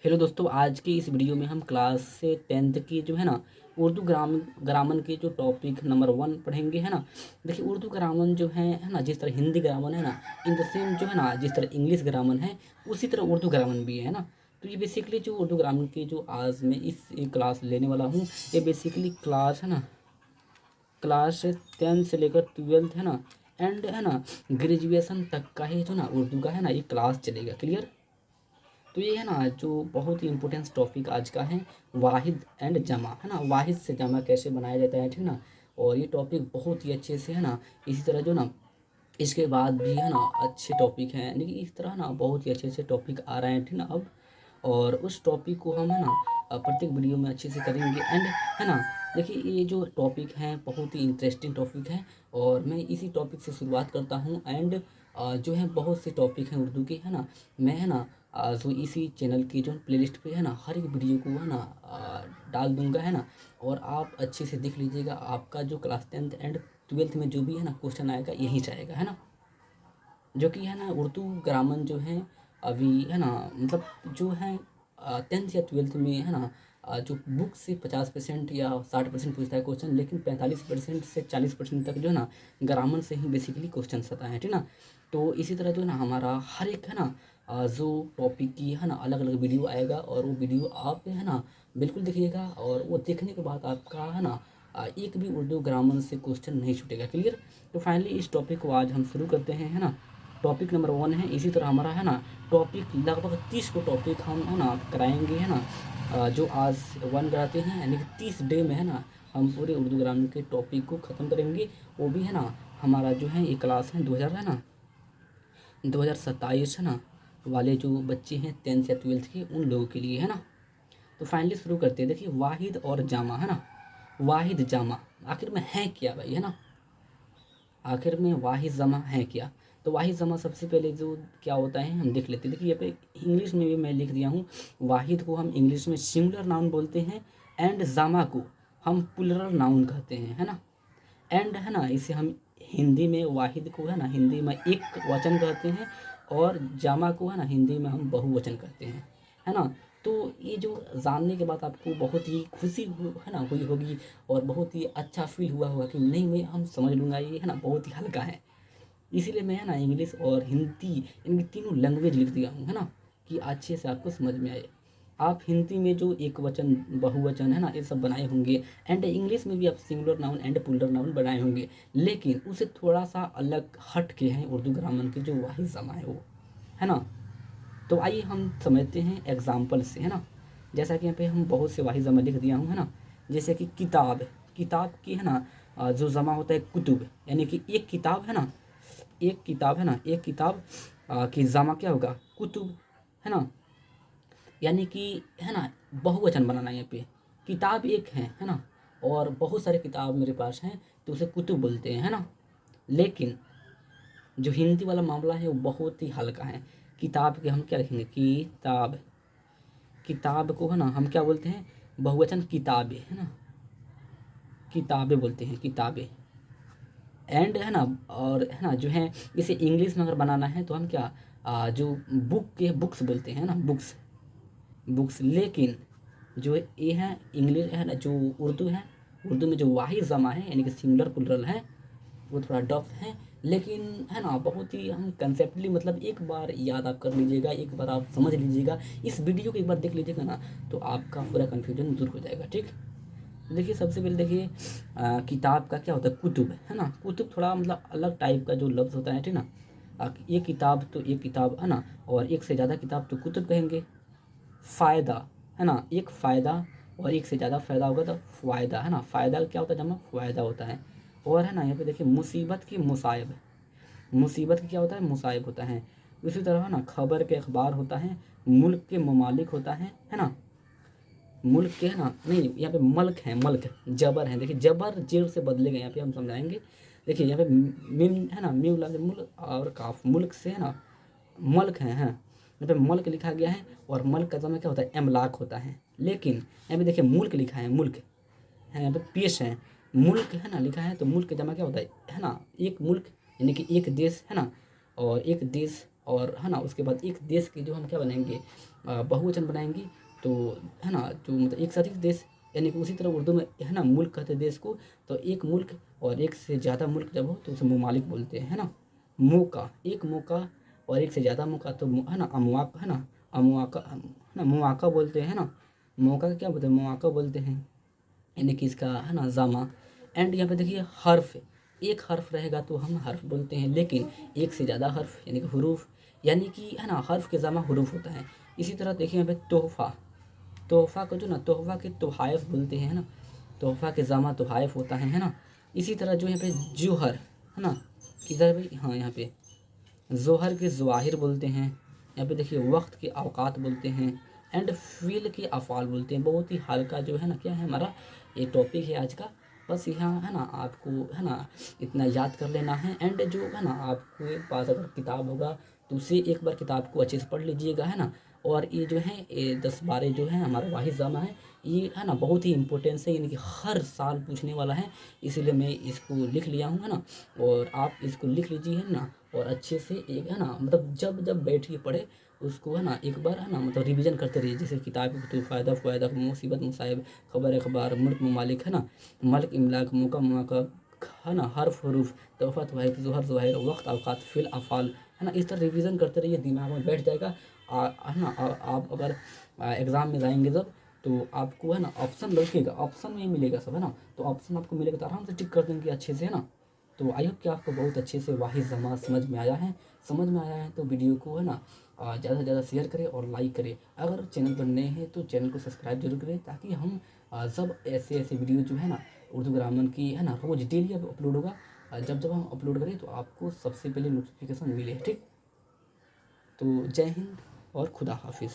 Hello दोस्तों, आज की इस वीडियो में हम क्लास से 10th की जो है ना उर्दू ग्रामर के जो टॉपिक नंबर 1 पढ़ेंगे, है ना। देखिए, उर्दू ग्रामर जो है ना, जिस तरह हिंदी ग्रामर है ना, इन द सेम जो है ना, जिस तरह इंग्लिश ग्रामर है उसी तरह उर्दू ग्रामर भी है ना। तो ये बेसिकली जो उर्दू ग्रामर की जो आज मैं इस क्लास लेने वाला हूँ, ये बेसिकली क्लास है ना, क्लास 10 से लेकर 12th है ना, एंड है ना ग्रेजुएशन तक का ही जो ना उर्दू का है ना ये क्लास चलेगा। क्लियर। तो ये है ना जो बहुत ही इंपॉर्टेंट टॉपिक आज का है, वाहिद एंड जमा, है ना। वाहिद से जमा कैसे बनाया जाता है, ठीक ना। और ये टॉपिक बहुत ही अच्छे से है ना, इसी तरह जो ना इसके बाद भी है ना अच्छे टॉपिक हैं, लेकिन इस तरह ना बहुत ही अच्छे अच्छे टॉपिक आ रहे हैं, ठीक ना अब। और उस टॉपिक को हम है ना प्रत्येक वीडियो में अच्छे से करेंगे, एंड है ना। देखिए, ये जो टॉपिक हैं बहुत ही इंटरेस्टिंग टॉपिक है, और मैं इसी टॉपिक से शुरुआत करता हूँ, एंड जो है बहुत से टॉपिक हैं उर्दू के, है ना। मैं है ना जो इसी चैनल की जो प्लेलिस्ट पे है ना हर एक वीडियो को है ना डाल दूंगा, है ना। और आप अच्छे से देख लीजिएगा, आपका जो क्लास 10th एंड 12th में जो भी है ना क्वेश्चन आएगा यहीं से आएगा, है ना। जो कि है ना उर्दू ग्रामर जो है अभी है ना, मतलब जो है 10th या 12th में है ना जो बुक से 50% या 60% पूछता है क्वेश्चन, लेकिन 45% से 40% तक जो है ना ग्रामर से ही बेसिकली क्वेश्चन आता है, ठीक ना। तो इसी तरह जो है ना हमारा हर एक है ना जो टॉपिक की है ना अलग अलग वीडियो आएगा, और वो वीडियो आप है ना बिल्कुल देखिएगा, और वो देखने के बाद आपका है ना एक भी उर्दू ग्रामर से क्वेश्चन नहीं छूटेगा। क्लियर। तो फाइनली इस टॉपिक को आज हम शुरू करते हैं, है ना। टॉपिक नंबर 1 है। इसी तरह हमारा है ना टॉपिक लगभग 30 को टॉपिक हम है ना कराएंगे, है ना। जो आज 1 कराते हैं, यानी कि 30 डे में है ना हम पूरे उर्दू ग्रामर के टॉपिक को ख़त्म करेंगे। वो भी है ना हमारा जो है ये क्लास है 2000 है ना 2027 है ना वाले जो बच्चे हैं 10th या 12th के, उन लोगों के लिए, है ना। तो फाइनली शुरू करते हैं। देखिए, वाहिद और जामा, है ना। वाहिद जामा आखिर में है क्या भाई, है ना। आखिर में वाहिद जमा है क्या। तो वाहिद जमा सबसे पहले जो क्या होता है हम देख लेते हैं। देखिए, यहाँ पे इंग्लिश में भी मैं लिख दिया हूँ, वाहिद को हम इंग्लिश में सिंगुलर नाउन बोलते हैं, एंड जामा को हम प्लुरल नाउन कहते हैं, है ना। एंड है ना इसे हम हिंदी में वाहिद को है ना हिंदी में एक वचन कहते हैं, और जामा को है ना हिंदी में हम बहुवचन कहते हैं, है ना। तो ये जो जानने के बाद आपको बहुत ही खुशी है ना हुई होगी, और बहुत ही अच्छा फील हुआ होगा कि नहीं, मैं हम समझ लूँगा, ये है ना बहुत ही हल्का है। इसीलिए मैं है ना इंग्लिश और हिंदी इनकी तीनों लैंग्वेज लिख दिया हूँ, है ना, कि अच्छे से आपको समझ में आए। आप हिंदी में जो एक वचन बहुवचन है ना ये सब बनाए होंगे, एंड इंग्लिश में भी आप singular noun and plural noun बनाए होंगे, लेकिन उसे थोड़ा सा अलग हट के हैं उर्दू ग्रामर के जो वाहिद जमा है वो, है ना। तो आइए हम समझते हैं एग्जाम्पल से, है ना। जैसा कि यहाँ पे हम बहुत से वाहिद जमा लिख दिया हूँ, है ना। जैसे कि किताब, किताब की है ना जो जमा होता है कुतुब, यानी कि एक किताब है ना, एक किताब है ना, एक किताब की जमा क्या होगा, कुतुब, है ना। यानी कि है ना बहुवचन बनाना है यहाँ पे। किताब एक है ना, और बहुत सारे किताब मेरे पास हैं तो उसे कुतुब बोलते हैं, है ना। लेकिन जो हिंदी वाला मामला है वो बहुत ही हल्का है। किताब के हम क्या लिखेंगे, किताब, किताब को है ना हम क्या बोलते हैं, बहुवचन किताबें, है ना, किताबें बोलते हैं, किताबें। एंड है ना, और है ना जो है इसे इंग्लिश में अगर बनाना है तो हम क्या जो बुक के बुक्स बोलते हैं ना, बुक्स, बुक्स। लेकिन जो ये है इंग्लिश है ना, जो उर्दू है, उर्दू में जो वाहिद जमा है यानी कि सिंगुलर प्लुरल है, वो थोड़ा डफ है, लेकिन है ना बहुत ही हम कंसेप्टली, मतलब एक बार याद आप कर लीजिएगा, एक बार आप समझ लीजिएगा, इस वीडियो को एक बार देख लीजिएगा ना, तो आपका पूरा कन्फ्यूजन दूर हो जाएगा, ठीक। देखिए, सबसे पहले देखिए किताब का क्या होता है, कुतुब, है ना। कुतुब थोड़ा मतलब अलग टाइप का जो लफ्ज़ होता है, ठीक ना। एक किताब तो एक किताब, है ना, और एक से ज़्यादा किताब तो कुतुब कहेंगे। फ़ायदा, है ना, एक फ़ायदा और एक से ज़्यादा फ़ायदा होगा तो फ़ायदा, है ना। फ़ायदा क्या होता है, जमा फ़ायदा होता है। और है ना यहाँ पे देखिए मुसीबत की मुसाइब, मुसीबत की क्या होता है, मुसाइब होता है। इसी तरह है ना खबर के अखबार होता है, मुल्क के ममालिक होता है ना। मुल्क के है ना, नहीं यहाँ पे मल्क है, मल्क जबर है। देखिए, जबर जेर से बदलेगा, यहाँ पे हम समझाएंगे। देखिए यहाँ पे मिम है ना, मिम लग मुल्क और काफ, मुल्क से है ना मल्क है। यहाँ पे मल्क लिखा गया है, और मल्क का जमा क्या होता है, एमलाक होता है। लेकिन यहाँ पे देखिए मुल्क लिखा है, मुल्क है, यहाँ पे पेश है, मुल्क है ना लिखा है, तो मुल्क का जमा क्या होता है ना, एक मुल्क यानी कि एक देश, है ना। और एक देश, और है ना उसके बाद एक देश के जो हम क्या बनाएंगे, बहुवचन बनाएंगे तो है ना, जो मतलब एक से अधिक देश, यानी कि उसी तरह उर्दू में है ना मुल्क कहते हैं देश को। तो एक मुल्क और एक से ज़्यादा मुल्क जब हो तो उसे ममालिक बोलते हैं, है ना। मौका, एक मौका और एक से ज़्यादा मौका तो है ना अमवाक, है ना अमवाका, है ना मुआका बोलते हैं ना। मौका का क्या बोलते हैं, मुआका बोलते हैं, यानी कि इसका है ना जामा। एंड यहाँ पे देखिए हर्फ, एक हर्फ रहेगा तो हम हर्फ बोलते हैं, लेकिन एक से ज़्यादा हर्फ यानी कि हुरूफ, यानी कि है ना हर्फ के जामा हुरूफ होता है। इसी तरह देखिए यहाँ पे तोहफ़ा, तोहफ़ा को जो ना तोहफ़ा के तोहाइफ बोलते हैं, है ना। तोहफ़ा के जामा तोहाइफ होता है ना। इसी तरह जो यहाँ पे जौहर, है ना, किधर भाई, हाँ यहाँ पे ज़ोहर के ज़वाहिर बोलते हैं। यहाँ पे देखिए वक्त के अवकात बोलते हैं। एंड फ़ील के अफ़आल बोलते हैं। बहुत ही हल्का जो है ना क्या है हमारा ये टॉपिक है आज का। बस यहाँ है ना आपको है ना इतना याद कर लेना है। एंड जो है ना आपके पास अगर किताब होगा तो उसे एक बार किताब को अच्छे से पढ़ लीजिएगा, है ना। और ये जो है ये 10-12 जो है हमारा वाहिद जामा है, ये है ना बहुत ही इम्पोर्टेंस है, यानी कि हर साल पूछने वाला है, इसीलिए मैं इसको लिख लिया हूँ, है ना। और आप इसको लिख लीजिए, है ना। और अच्छे से एक है ना मतलब जब जब बैठिए पढ़े उसको, है ना एक बार है ना मतलब रिवीजन करते रहिए। जैसे किताब तो फ़ायदा फ़ायदा, मुसीबत मुसाइब, खबर अखबार, मुल्क ममालिक, है ना, मल्क इमलाक, मौका मौका, है ना हर्फ हरूफ, तोहफ़ा तोहाइफ, ज़ोहर ज़वाहिर, वक्त अवकात, फ़िल अफ़ाल, है ना। इस तरह रिवीजन करते रहिए, दिमाग में बैठ जाएगा। है ना आप अगर एग्ज़ाम में जाएंगे जब तो आपको है ना ऑप्शन लगेगा, ऑप्शन में ही मिलेगा सब, है ना। तो ऑप्शन आपको मिलेगा तो आराम से टिक कर देंगे अच्छे से, है ना। तो आई होप कि आपको बहुत अच्छे से वाहिद जमा समझ में आया है। समझ में आया है तो वीडियो को है ना ज़्यादा से ज़्यादा शेयर करें और लाइक करें। अगर चैनल पर नए हैं तो चैनल को सब्सक्राइब जरूर करें, ताकि हम सब ऐसे ऐसे वीडियो जो है ना उर्दू ग्रामर की, है ना, रोज़ डेली अब अपलोड होगा। जब जब हम अपलोड करें तो आपको सबसे पहले नोटिफिकेशन मिले, ठीक। तो जय हिंद और खुदा हाफिज़।